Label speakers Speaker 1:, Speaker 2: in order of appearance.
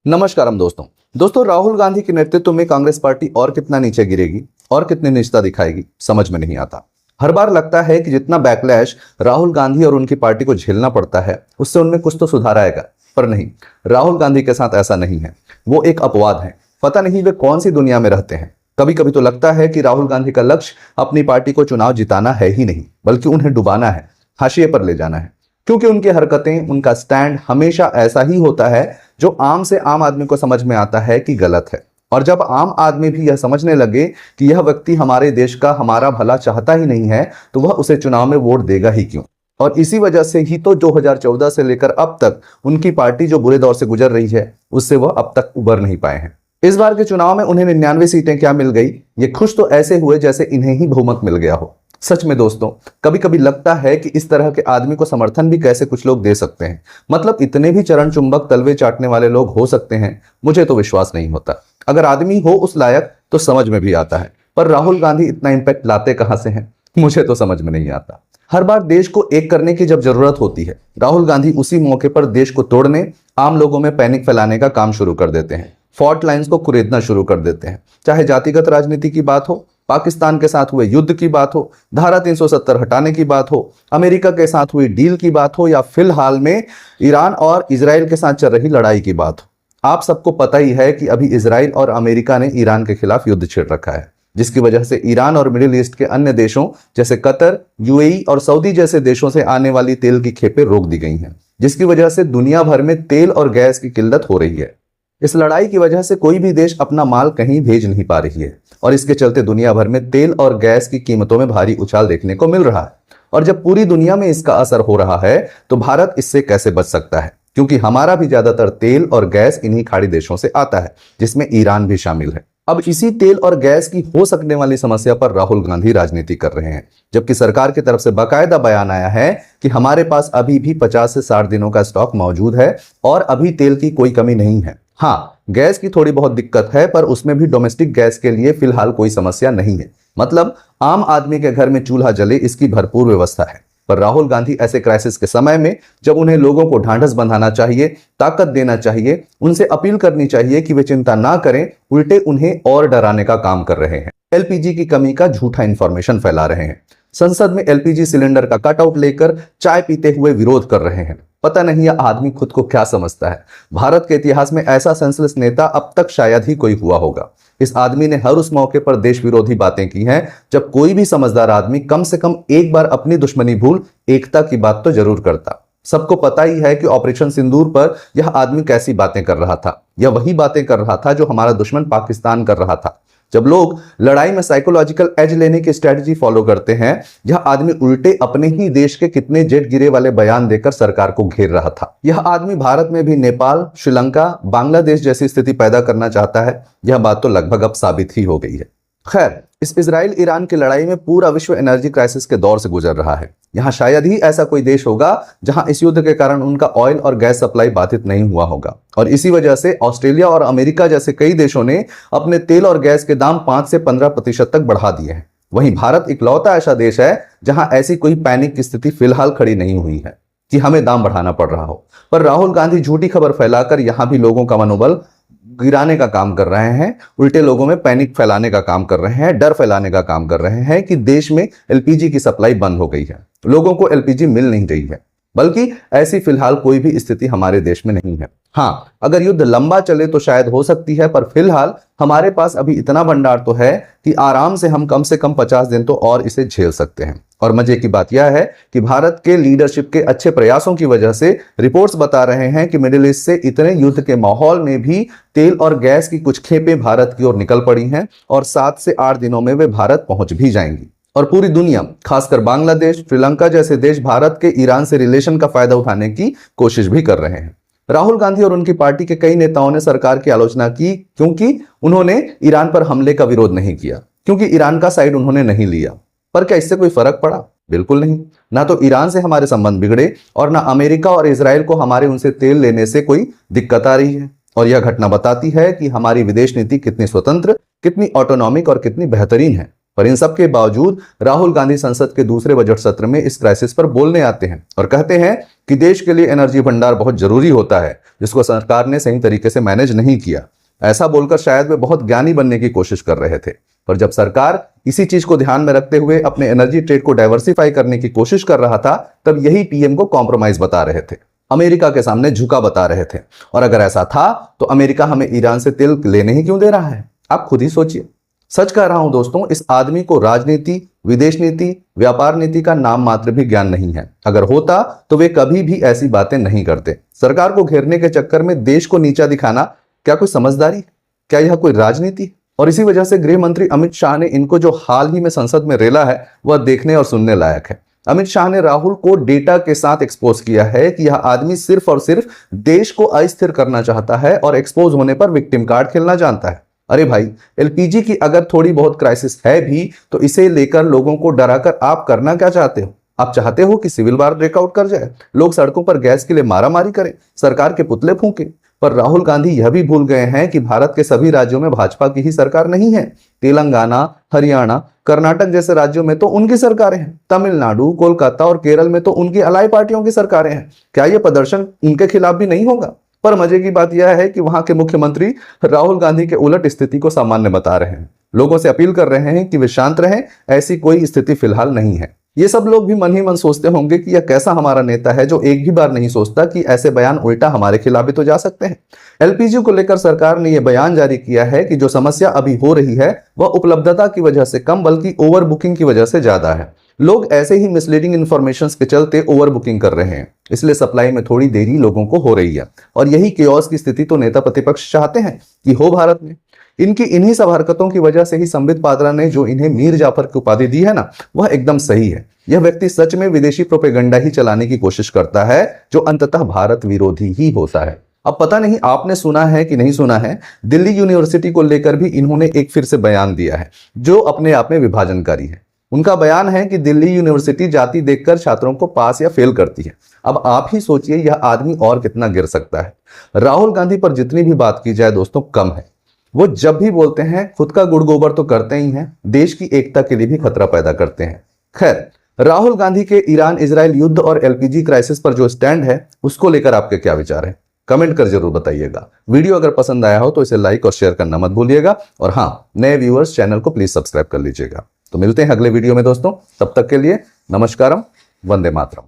Speaker 1: नमस्कारम दोस्तों राहुल गांधी के नेतृत्व में कांग्रेस पार्टी और कितना नीचे गिरेगी और कितनी निचता दिखाएगी समझ में नहीं आता। हर बार लगता है कि जितना बैकलैश राहुल गांधी और उनकी पार्टी को झेलना पड़ता है उससे उनमें कुछ तो सुधार आएगा, पर नहीं, राहुल गांधी के साथ ऐसा नहीं है। वो एक अपवाद है। पता नहीं वे कौन सी दुनिया में रहते हैं। कभी कभी तो लगता है कि राहुल गांधी का लक्ष्य अपनी पार्टी को चुनाव जिताना है ही नहीं, बल्कि उन्हें डुबाना है, हाशिए पर ले जाना है। क्योंकि उनकी हरकतें, उनका स्टैंड हमेशा ऐसा ही होता है जो आम से आम आदमी को समझ में आता है कि गलत है। और जब आम आदमी भी यह समझने लगे कि यह व्यक्ति हमारे देश का, हमारा भला चाहता ही नहीं है, तो वह उसे चुनाव में वोट देगा ही क्यों। और इसी वजह से ही तो 2014 से लेकर अब तक उनकी पार्टी जो बुरे दौर से गुजर रही है उससे वह अब तक उबर नहीं पाए हैं। इस बार के चुनाव में उन्हें 99 सीटें क्या मिल गई, ये खुश तो ऐसे हुए जैसे इन्हें ही बहुमत मिल गया हो। सच में दोस्तों, कभी कभी लगता है कि इस तरह के आदमी को समर्थन भी कैसे कुछ लोग दे सकते हैं। मतलब इतने भी चरण चुंबक तलवे चाटने वाले लोग हो सकते हैं, मुझे तो विश्वास नहीं होता। अगर आदमी हो उस लायक तो समझ में भी आता है, पर राहुल गांधी इतना इंपैक्ट लाते कहां से हैं, मुझे तो समझ में नहीं आता। हर बार देश को एक करने की जब जरूरत होती है, राहुल गांधी उसी मौके पर देश को तोड़ने, आम लोगों में पैनिक फैलाने का काम शुरू कर देते हैं। फॉल्ट लाइंस को कुरेदना शुरू कर देते हैं। चाहे जातिगत राजनीति की बात हो, पाकिस्तान के साथ हुए युद्ध की बात हो, धारा 370 हटाने की बात हो, अमेरिका के साथ हुई डील की बात हो, या फिलहाल में ईरान और इजराइल के साथ चल रही लड़ाई की बात हो। आप सबको पता ही है कि अभी इजराइल और अमेरिका ने ईरान के खिलाफ युद्ध छेड़ रखा है, जिसकी वजह से ईरान और मिडिल ईस्ट के अन्य देशों जैसे कतर, यूएई और सऊदी जैसे देशों से आने वाली तेल की खेपें रोक दी गई हैं, जिसकी वजह से दुनिया भर में तेल और गैस की किल्लत हो रही है। इस लड़ाई की वजह से कोई भी देश अपना माल कहीं भेज नहीं पा रही है, और इसके चलते दुनिया भर में तेल और गैस की कीमतों में भारी उछाल देखने को मिल रहा है। और जब पूरी दुनिया में इसका असर हो रहा है तो भारत इससे कैसे बच सकता है, क्योंकि हमारा भी ज्यादातर तेल और गैस इन्हीं खाड़ी देशों से आता है, जिसमें ईरान भी शामिल है। अब इसी तेल और गैस की हो सकने वाली समस्या पर राहुल गांधी राजनीति कर रहे हैं, जबकि सरकार की तरफ से बाकायदा बयान आया है कि हमारे पास अभी भी 50 से 60 दिनों का स्टॉक मौजूद है और अभी तेल की कोई कमी नहीं है। हाँ, गैस की थोड़ी बहुत दिक्कत है, पर उसमें भी डोमेस्टिक गैस के लिए फिलहाल कोई समस्या नहीं है। मतलब आम आदमी के घर में चूल्हा जले, इसकी भरपूर व्यवस्था है। पर राहुल गांधी ऐसे क्राइसिस के समय में, जब उन्हें लोगों को ढांढस बंधाना चाहिए, ताकत देना चाहिए, उनसे अपील करनी चाहिए कि वे चिंता ना करें, उल्टे उन्हें और डराने का काम कर रहे हैं। एलपीजी की कमी का झूठा इंफॉर्मेशन फैला रहे हैं। संसद में एलपीजी सिलेंडर का कटआउट लेकर चाय पीते हुए विरोध कर रहे हैं। पता नहीं यह आदमी खुद को क्या समझता है। भारत के इतिहास में ऐसा सेंसलेस नेता अब तक शायद ही कोई हुआ होगा। इस आदमी ने हर उस मौके पर देश विरोधी बातें की हैं जब कोई भी समझदार आदमी कम से कम एक बार अपनी दुश्मनी भूल एकता की बात तो जरूर करता। सबको पता ही है कि ऑपरेशन सिंदूर पर यह आदमी कैसी बातें कर रहा था। यह वही बातें कर रहा था जो हमारा दुश्मन पाकिस्तान कर रहा था। जब लोग लड़ाई में साइकोलॉजिकल एज लेने की स्ट्रेटजी फॉलो करते हैं, यह आदमी उल्टे अपने ही देश के कितने जेट गिरे वाले बयान देकर सरकार को घेर रहा था। यह आदमी भारत में भी नेपाल, श्रीलंका, बांग्लादेश जैसी स्थिति पैदा करना चाहता है। यह बात तो लगभग अब साबित ही हो गई है। खैर, इस इजराइल ईरान की लड़ाई में पूरा विश्व एनर्जी क्राइसिस के दौर से गुजर रहा है। यहां शायद ही ऐसा कोई देश होगा जहां इस युद्ध के कारण उनका ऑयल और गैस सप्लाई बाधित नहीं हुआ होगा। और इसी वजह से ऑस्ट्रेलिया और अमेरिका जैसे कई देशों ने अपने तेल और गैस के दाम 5 से 15% तक बढ़ा दिए हैं। वहीं भारत इकलौता ऐसा देश है जहां ऐसी कोई पैनिक की स्थिति फिलहाल खड़ी नहीं हुई है कि हमें दाम बढ़ाना पड़ रहा हो। पर राहुल गांधी झूठी खबर फैलाकर यहां भी लोगों का मनोबल गिराने का काम कर रहे हैं। उल्टे लोगों में पैनिक फैलाने का काम कर रहे हैं, डर फैलाने का काम कर रहे हैं कि देश में एलपीजी की सप्लाई बंद हो गई है, लोगों को एलपीजी मिल नहीं रही है। बल्कि ऐसी फिलहाल कोई भी स्थिति हमारे देश में नहीं है। हाँ, अगर युद्ध लंबा चले तो शायद हो सकती है, पर फिलहाल हमारे पास अभी इतना भंडार तो है कि आराम से हम कम 50 दिन तो और इसे झेल सकते हैं। और मजे की बात यह है कि भारत के लीडरशिप के अच्छे प्रयासों की वजह से रिपोर्ट्स बता रहे हैं कि मिडिल ईस्ट से इतने युद्ध के माहौल में भी तेल और गैस की कुछ खेपें भारत की ओर निकल पड़ी हैं, और 7 से 8 दिनों में वे भारत पहुंच भी जाएंगी। और पूरी दुनिया, खासकर बांग्लादेश, श्रीलंका जैसे देश भारत के ईरान से रिलेशन का फायदा उठाने की कोशिश भी कर रहे हैं। राहुल गांधी और उनकी पार्टी के कई नेताओं ने सरकार की आलोचना की, क्योंकि उन्होंने ईरान पर हमले का विरोध नहीं किया, क्योंकि ईरान का साइड उन्होंने नहीं लिया। पर क्या इससे कोई फर्क पड़ा? बिल्कुल नहीं। ना तो ईरान से हमारे संबंध बिगड़े और ना अमेरिका और इजराइल को हमारे उनसे तेल लेने से कोई दिक्कत आ रही है। और यह घटना बताती है कि हमारी विदेश नीति कितनी स्वतंत्र, कितनी ऑटोनॉमिक और कितनी बेहतरीन है। पर इन सब के बावजूद राहुल गांधी संसद के दूसरे बजट सत्र में इस क्राइसिस पर बोलने आते हैं और कहते हैं कि देश के लिए एनर्जी भंडार बहुत जरूरी होता है, जिसको सरकार ने सही तरीके से मैनेज नहीं किया। ऐसा बोलकर शायद वे बहुत ज्ञानी बनने की कोशिश कर रहे थे, पर जब सरकार इसी चीज को ध्यान में रखते हुए अपने एनर्जी ट्रेड को डाइवर्सिफाई करने की कोशिश कर रहा था, तब यही पीएम को कॉम्प्रोमाइज बता रहे थे, अमेरिका के सामने झुका बता रहे थे। और अगर ऐसा था तो अमेरिका हमें ईरान से तेल लेने ही क्यों दे रहा है? आप खुद ही सोचिए। सच कह रहा हूं दोस्तों, इस आदमी को राजनीति, विदेश नीति, व्यापार नीति का नाम मात्र भी ज्ञान नहीं है। अगर होता तो वे कभी भी ऐसी बातें नहीं करते। सरकार को घेरने के चक्कर में देश को नीचा दिखाना क्या कोई समझदारी? क्या यह कोई राजनीति? और इसी वजह से गृह मंत्री अमित शाह ने इनको जो हाल ही में संसद में रेला है वह देखने और सुनने लायक है। अमित शाह ने राहुल को डेटा के साथ एक्सपोज किया है कि यह आदमी सिर्फ और सिर्फ देश को अस्थिर करना चाहता है और एक्सपोज होने पर विक्टिम कार्ड खेलना जानता है। अरे भाई, एलपीजी की अगर थोड़ी बहुत क्राइसिस है भी तो इसे लेकर लोगों को डराकर आप करना क्या चाहते हो? आप चाहते हो कि सिविल वार ब्रेकआउट कर जाए, लोग सड़कों पर गैस के लिए मारामारी करें, सरकार के पुतले फूंके? पर राहुल गांधी यह भी भूल गए हैं कि भारत के सभी राज्यों में भाजपा की ही सरकार नहीं है। तेलंगाना, हरियाणा, कर्नाटक जैसे राज्यों में तो उनकी सरकारें हैं। तमिलनाडु, कोलकाता और केरल में तो उनकी अलाई पार्टियों की सरकारें हैं। क्या यह प्रदर्शन उनके खिलाफ भी नहीं होगा? पर मजे की बात यह है कि वहां के मुख्यमंत्री राहुल गांधी के उलट स्थिति को सामान्य बता रहे हैं, लोगों से अपील कर रहे हैं कि वे शांत रहें, ऐसी कोई स्थिति फिलहाल नहीं है। ये सब लोग भी मन ही मन सोचते होंगे कि यह कैसा हमारा नेता है जो एक भी बार नहीं सोचता कि ऐसे बयान उल्टा हमारे खिलाफ भी तो जा सकते हैं। एलपीजी को लेकर सरकार ने यह बयान जारी किया है कि जो समस्या अभी हो रही है वह उपलब्धता की वजह से कम बल्कि ओवर बुकिंग की वजह से ज्यादा है। लोग ऐसे ही मिसलीडिंग इंफॉर्मेशन के चलते ओवर बुकिंग कर रहे हैं, इसलिए सप्लाई में थोड़ी देरी लोगों को हो रही है। और यही केओस की स्थिति तो नेता प्रतिपक्ष चाहते हैं कि हो भारत में। इनकी इन्हीं सब हरकतों की वजह से ही संबित पात्रा ने जो इन्हें मीर जाफर की उपाधि दी है ना, वह एकदम सही है। यह व्यक्ति सच में विदेशी प्रोपेगेंडा ही चलाने की कोशिश करता है जो अंततः भारत विरोधी ही होता है। अब पता नहीं आपने सुना है कि नहीं सुना है, दिल्ली यूनिवर्सिटी को लेकर भी इन्होंने एक फिर से बयान दिया है जो अपने आप में विभाजनकारी है। उनका बयान है कि दिल्ली यूनिवर्सिटी जाति देखकर छात्रों को पास या फेल करती है। अब आप ही सोचिए यह आदमी और कितना गिर सकता है। राहुल गांधी पर जितनी भी बात की जाए दोस्तों कम है। वो जब भी बोलते हैं खुद का गुड़ गोबर तो करते ही हैं, देश की एकता के लिए भी खतरा पैदा करते हैं। खैर, राहुल गांधी के ईरान इजराइल युद्ध और एलपीजी क्राइसिस पर जो स्टैंड है उसको लेकर आपके क्या विचार हैं? कमेंट कर जरूर बताइएगा। वीडियो अगर पसंद आया हो तो इसे लाइक और शेयर करना मत भूलिएगा। और हाँ, नए व्यूअर्स चैनल को प्लीज सब्सक्राइब कर लीजिएगा। तो मिलते हैं अगले वीडियो में दोस्तों, तब तक के लिए नमस्कारम, वंदे मातरम।